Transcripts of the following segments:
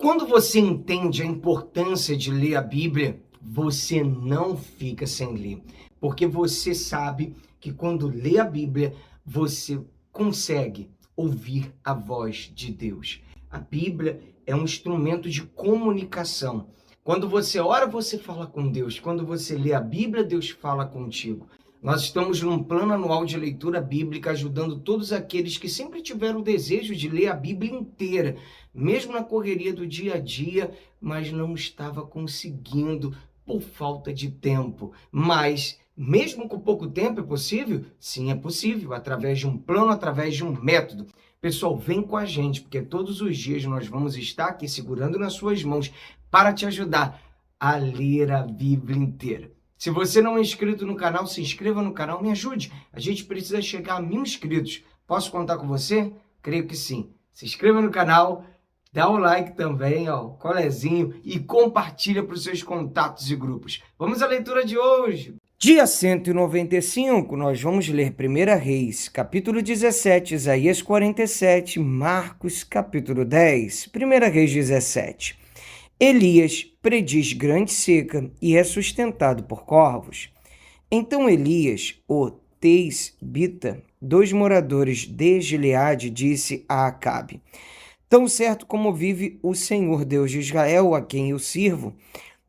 Quando você entende a importância de ler a Bíblia, você não fica sem ler, porque você sabe que quando lê a Bíblia, você consegue ouvir a voz de Deus. A Bíblia é um instrumento de comunicação. Quando você ora, você fala com Deus. Quando você lê a Bíblia, Deus fala contigo. Nós estamos num plano anual de leitura bíblica, ajudando todos aqueles que sempre tiveram o desejo de ler a Bíblia inteira, mesmo na correria do dia a dia, mas não estava conseguindo por falta de tempo. Mas, mesmo com pouco tempo, é possível? Sim, é possível, através de um plano, através de um método. Pessoal, vem com a gente, porque todos os dias nós vamos estar aqui segurando nas suas mãos para te ajudar a ler a Bíblia inteira. Se você não é inscrito no canal, se inscreva no canal, me ajude. A gente precisa chegar a 1000 inscritos. Posso contar com você? Creio que sim. Se inscreva no canal, dá o like também, colezinho, e compartilha para os seus contatos e grupos. Vamos à leitura de hoje. Dia 195, nós vamos ler 1 Reis, capítulo 17, Isaías 47, Marcos, capítulo 10. 1 Reis 17. Elias prediz grande seca e é sustentado por corvos. Então Elias, o Tisbita, dos moradores de Gileade, disse a Acabe: Tão certo como vive o Senhor Deus de Israel, a quem eu sirvo,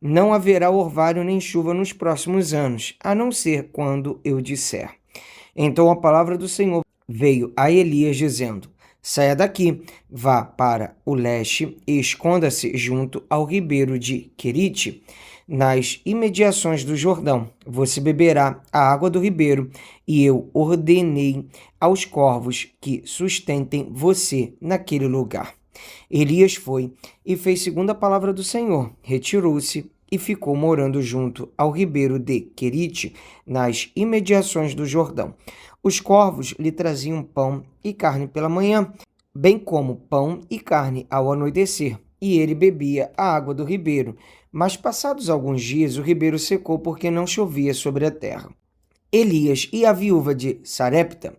não haverá orvalho nem chuva nos próximos anos, a não ser quando eu disser. Então a palavra do Senhor veio a Elias dizendo: Saia daqui, vá para o leste e esconda-se junto ao ribeiro de Querite, nas imediações do Jordão. Você beberá a água do ribeiro, e eu ordenei aos corvos que sustentem você naquele lugar. Elias foi e fez segundo a palavra do Senhor, retirou-se e ficou morando junto ao ribeiro de Querite, nas imediações do Jordão. Os corvos lhe traziam pão e carne pela manhã, bem como pão e carne ao anoitecer, e ele bebia a água do ribeiro. Mas passados alguns dias o ribeiro secou porque não chovia sobre a terra. Elias e a viúva de Sarepta.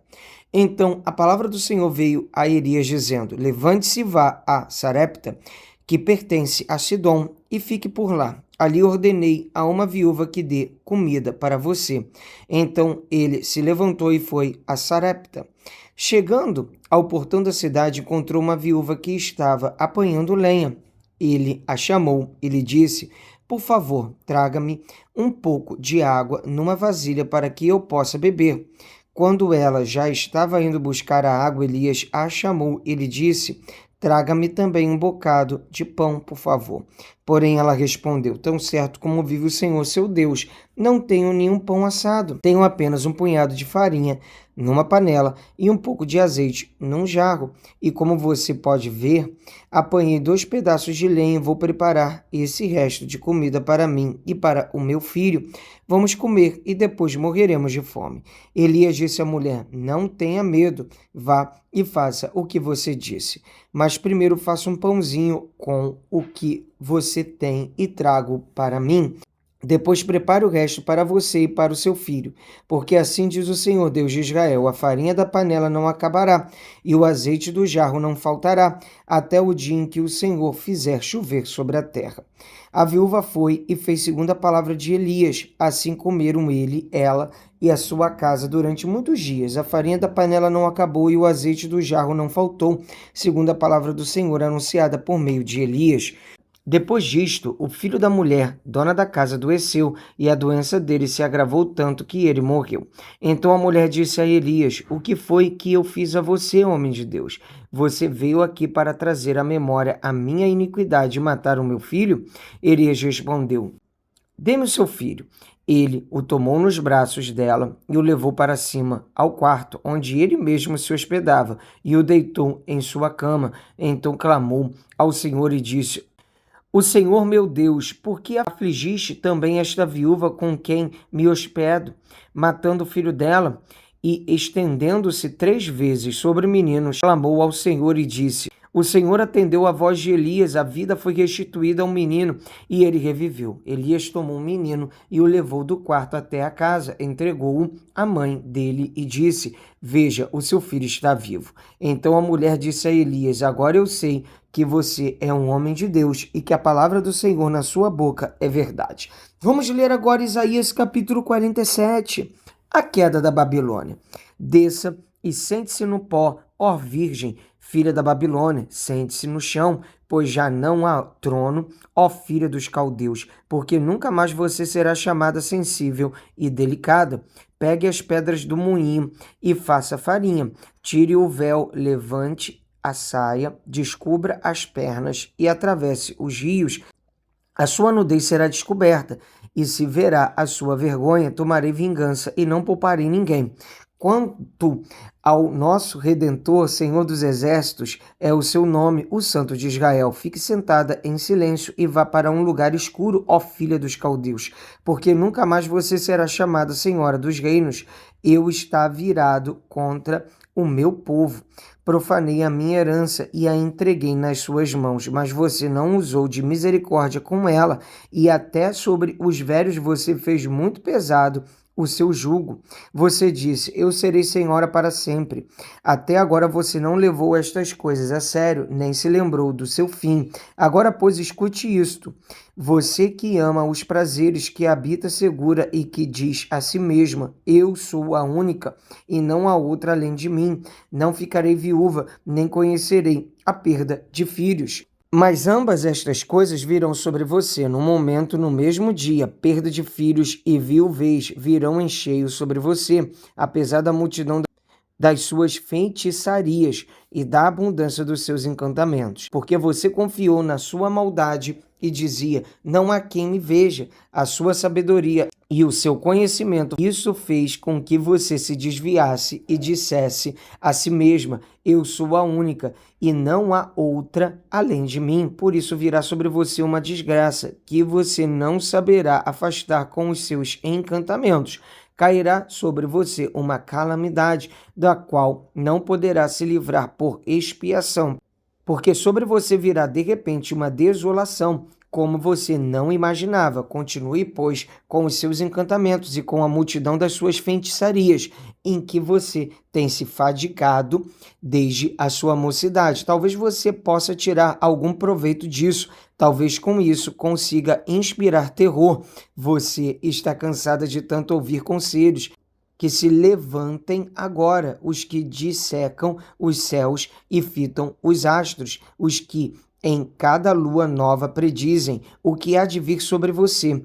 Então a palavra do Senhor veio a Elias dizendo: Levante-se e vá a Sarepta, que pertence a Sidom, e fique por lá. Ali ordenei a uma viúva que dê comida para você. Então ele se levantou e foi a Sarepta. Chegando ao portão da cidade, encontrou uma viúva que estava apanhando lenha. Ele a chamou e lhe disse: Por favor, traga-me um pouco de água numa vasilha para que eu possa beber. Quando ela já estava indo buscar a água, Elias a chamou e lhe disse: Traga-me também um bocado de pão, por favor. Porém ela respondeu: Tão certo como vive o Senhor seu Deus, não tenho nenhum pão assado. Tenho apenas um punhado de farinha numa panela e um pouco de azeite num jarro. E como você pode ver, apanhei 2 pedaços de lenha e vou preparar esse resto de comida para mim e para o meu filho. Vamos comer e depois morreremos de fome. Elias disse à mulher: Não tenha medo, vá e faça o que você disse. Mas primeiro faça um pãozinho com o que você tem e trago para mim. Depois prepare o resto para você e para o seu filho, porque assim diz o Senhor Deus de Israel: a farinha da panela não acabará e o azeite do jarro não faltará, até o dia em que o Senhor fizer chover sobre a terra. A viúva foi e fez segundo a palavra de Elias. Assim comeram ele, ela e a sua casa durante muitos dias. A farinha da panela não acabou e o azeite do jarro não faltou, segundo a palavra do Senhor anunciada por meio de Elias. Depois disto, o filho da mulher, dona da casa, adoeceu, e a doença dele se agravou tanto que ele morreu. Então a mulher disse a Elias: O que foi que eu fiz a você, homem de Deus? Você veio aqui para trazer à memória a minha iniquidade e matar o meu filho? Elias respondeu: Dê-me o seu filho. Ele o tomou nos braços dela e o levou para cima, ao quarto, onde ele mesmo se hospedava, e o deitou em sua cama. Então clamou ao Senhor e disse: O Senhor meu Deus, por que afligiste também esta viúva com quem me hospedo, matando o filho dela? E, estendendo-se 3 vezes sobre o menino, clamou ao Senhor e disse: O Senhor atendeu a voz de Elias, a vida foi restituída ao menino e ele reviveu. Elias tomou o menino e o levou do quarto até a casa, entregou-o à mãe dele e disse: Veja, o seu filho está vivo. Então a mulher disse a Elias: Agora eu sei que você é um homem de Deus e que a palavra do Senhor na sua boca é verdade. Vamos ler agora Isaías capítulo 47. A queda da Babilônia. Desça e sente-se no pó, ó virgem, filha da Babilônia, sente-se no chão, pois já não há trono, ó filha dos caldeus, porque nunca mais você será chamada sensível e delicada. Pegue as pedras do moinho e faça farinha, tire o véu, levante a saia, descubra as pernas e atravesse os rios. A sua nudez será descoberta, e se verá a sua vergonha, tomarei vingança e não pouparei ninguém. Quanto ao nosso Redentor, Senhor dos Exércitos, é o seu nome, o Santo de Israel. Fique sentada em silêncio e vá para um lugar escuro, ó filha dos caldeus, porque nunca mais você será chamada Senhora dos Reinos. Eu está virado contra o meu povo. Profanei a minha herança e a entreguei nas suas mãos, mas você não usou de misericórdia com ela, e até sobre os velhos você fez muito pesado o seu jugo. Você disse: Eu serei senhora para sempre. Até agora você não levou estas coisas a sério, nem se lembrou do seu fim. Agora, pois, escute isto. Você que ama os prazeres, que habita segura e que diz a si mesma: Eu sou a única e não há outra além de mim. Não ficarei viúva, nem conhecerei a perda de filhos. Mas ambas estas coisas virão sobre você no momento, no mesmo dia. Perda de filhos e viuvez virão em cheio sobre você, apesar da multidão das suas feitiçarias e da abundância dos seus encantamentos. Porque você confiou na sua maldade e dizia: Não há quem me veja. A sua sabedoria e o seu conhecimento, isso fez com que você se desviasse e dissesse a si mesma: Eu sou a única e não há outra além de mim. Por isso virá sobre você uma desgraça que você não saberá afastar com os seus encantamentos. Cairá sobre você uma calamidade da qual não poderá se livrar por expiação, porque sobre você virá de repente uma desolação, como você não imaginava. Continue, pois, com os seus encantamentos e com a multidão das suas feitiçarias, em que você tem se fadigado desde a sua mocidade. Talvez você possa tirar algum proveito disso. Talvez com isso consiga inspirar terror. Você está cansada de tanto ouvir conselhos. Que se levantem agora os que dissecam os céus e fitam os astros, os que em cada lua nova predizem o que há de vir sobre você,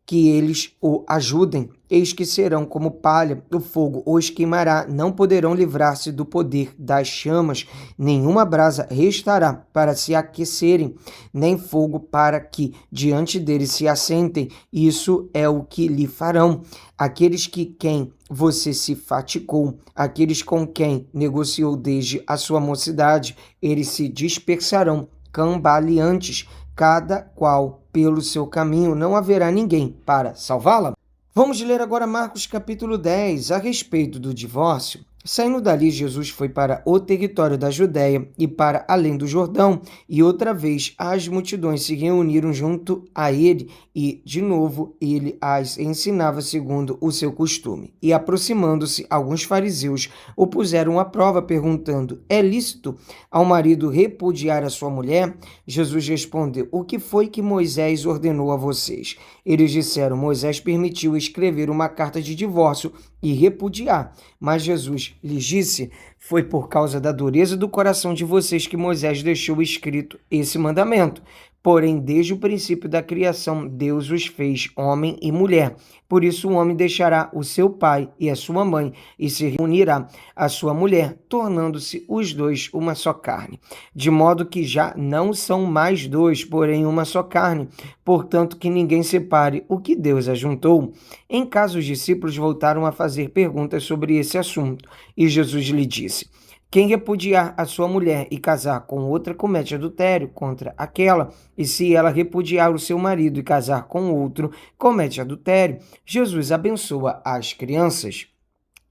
que eles o ajudem. Eis que serão como palha, o fogo os queimará, não poderão livrar-se do poder das chamas, nenhuma brasa restará para se aquecerem, nem fogo para que diante deles se assentem. Isso é o que lhe farão aqueles que quem você se fatigou, aqueles com quem negociou desde a sua mocidade, eles se dispersarão cambaleantes, cada qual pelo seu caminho, não haverá ninguém para salvá-la. Vamos ler agora Marcos capítulo 10, a respeito do divórcio. Saindo dali, Jesus foi para o território da Judéia e para além do Jordão, e outra vez as multidões se reuniram junto a ele, e de novo ele as ensinava segundo o seu costume. E aproximando-se, alguns fariseus o puseram à prova, perguntando: É lícito ao marido repudiar a sua mulher? Jesus respondeu: O que foi que Moisés ordenou a vocês? Eles disseram: Moisés permitiu escrever uma carta de divórcio e repudiar. Mas Jesus lhes disse: Foi por causa da dureza do coração de vocês que Moisés deixou escrito esse mandamento. Porém, desde o princípio da criação, Deus os fez homem e mulher. Por isso, o homem deixará o seu pai e a sua mãe e se reunirá à sua mulher, tornando-se os dois uma só carne. De modo que já não são mais dois, porém uma só carne. Portanto, que ninguém separe o que Deus ajuntou. Em casa, os discípulos voltaram a fazer perguntas sobre esse assunto. E Jesus lhe disse: Quem repudiar a sua mulher e casar com outra comete adultério contra aquela, e se ela repudiar o seu marido e casar com outro, comete adultério. Jesus abençoa as crianças.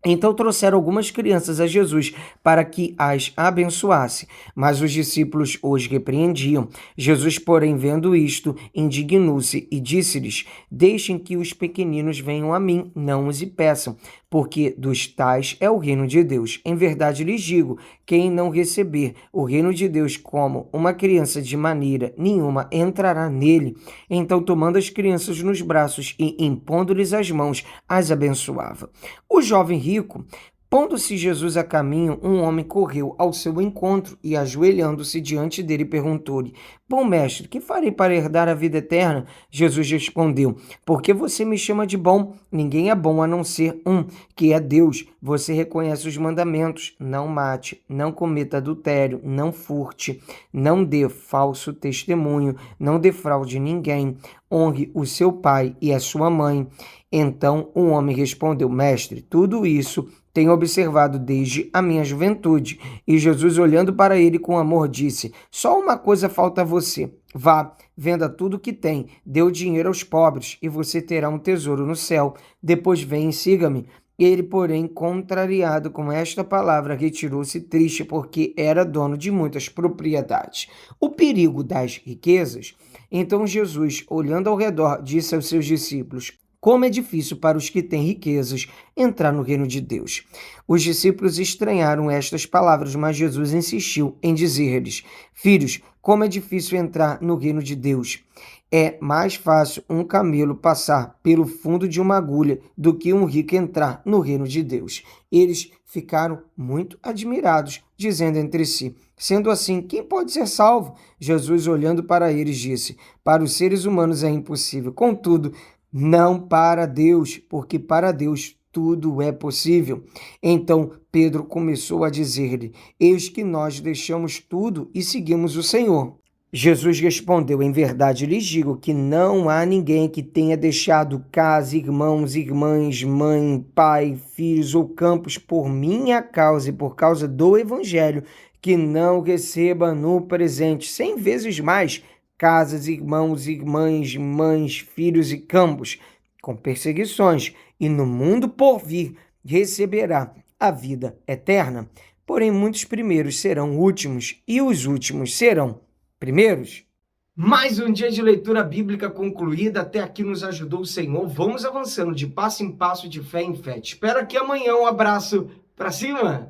Então trouxeram algumas crianças a Jesus para que as abençoasse, mas os discípulos os repreendiam. Jesus, porém, vendo isto, indignou-se e disse-lhes: Deixem que os pequeninos venham a mim, não os impeçam, porque dos tais é o reino de Deus. Em verdade lhes digo, quem não receber o reino de Deus como uma criança, de maneira nenhuma entrará nele. Então, tomando as crianças nos braços e impondo-lhes as mãos, as abençoava. O jovem rico, pondo-se Jesus a caminho, um homem correu ao seu encontro e, ajoelhando-se diante dele, perguntou-lhe: Bom mestre, que farei para herdar a vida eterna? Jesus respondeu: Por que você me chama de bom? Ninguém é bom a não ser um, que é Deus. Você reconhece os mandamentos: não mate, não cometa adultério, não furte, não dê falso testemunho, não defraude ninguém, honre o seu pai e a sua mãe. Então o homem respondeu: Mestre, tudo isso tenho observado desde a minha juventude. E Jesus, olhando para ele com amor, disse: Só uma coisa falta a você. Vá, venda tudo o que tem, dê o dinheiro aos pobres, e você terá um tesouro no céu. Depois vem e siga-me. Ele, porém, contrariado com esta palavra, retirou-se triste, porque era dono de muitas propriedades. O perigo das riquezas. Então Jesus, olhando ao redor, disse aos seus discípulos: Como é difícil para os que têm riquezas entrar no reino de Deus. Os discípulos estranharam estas palavras, mas Jesus insistiu em dizer-lhes: Filhos, como é difícil entrar no reino de Deus. É mais fácil um camelo passar pelo fundo de uma agulha do que um rico entrar no reino de Deus. Eles ficaram muito admirados, dizendo entre si: Sendo assim, quem pode ser salvo? Jesus, olhando para eles, disse: Para os seres humanos é impossível, contudo, não para Deus, porque para Deus tudo é possível. Então Pedro começou a dizer-lhe: Eis que nós deixamos tudo e seguimos o Senhor. Jesus respondeu: Em verdade lhes digo que não há ninguém que tenha deixado casa, irmãos, irmãs, mãe, pai, filhos ou campos por minha causa e por causa do Evangelho, que não receba no presente 100 vezes mais casas, irmãos, irmãs, mães, filhos e campos, com perseguições, e no mundo por vir receberá a vida eterna. Porém, muitos primeiros serão últimos, e os últimos serão primeiros. Mais um dia de leitura bíblica concluída. Até aqui nos ajudou o Senhor. Vamos avançando de passo em passo, de fé em fé. Te espero aqui amanhã. Um abraço. Pra cima!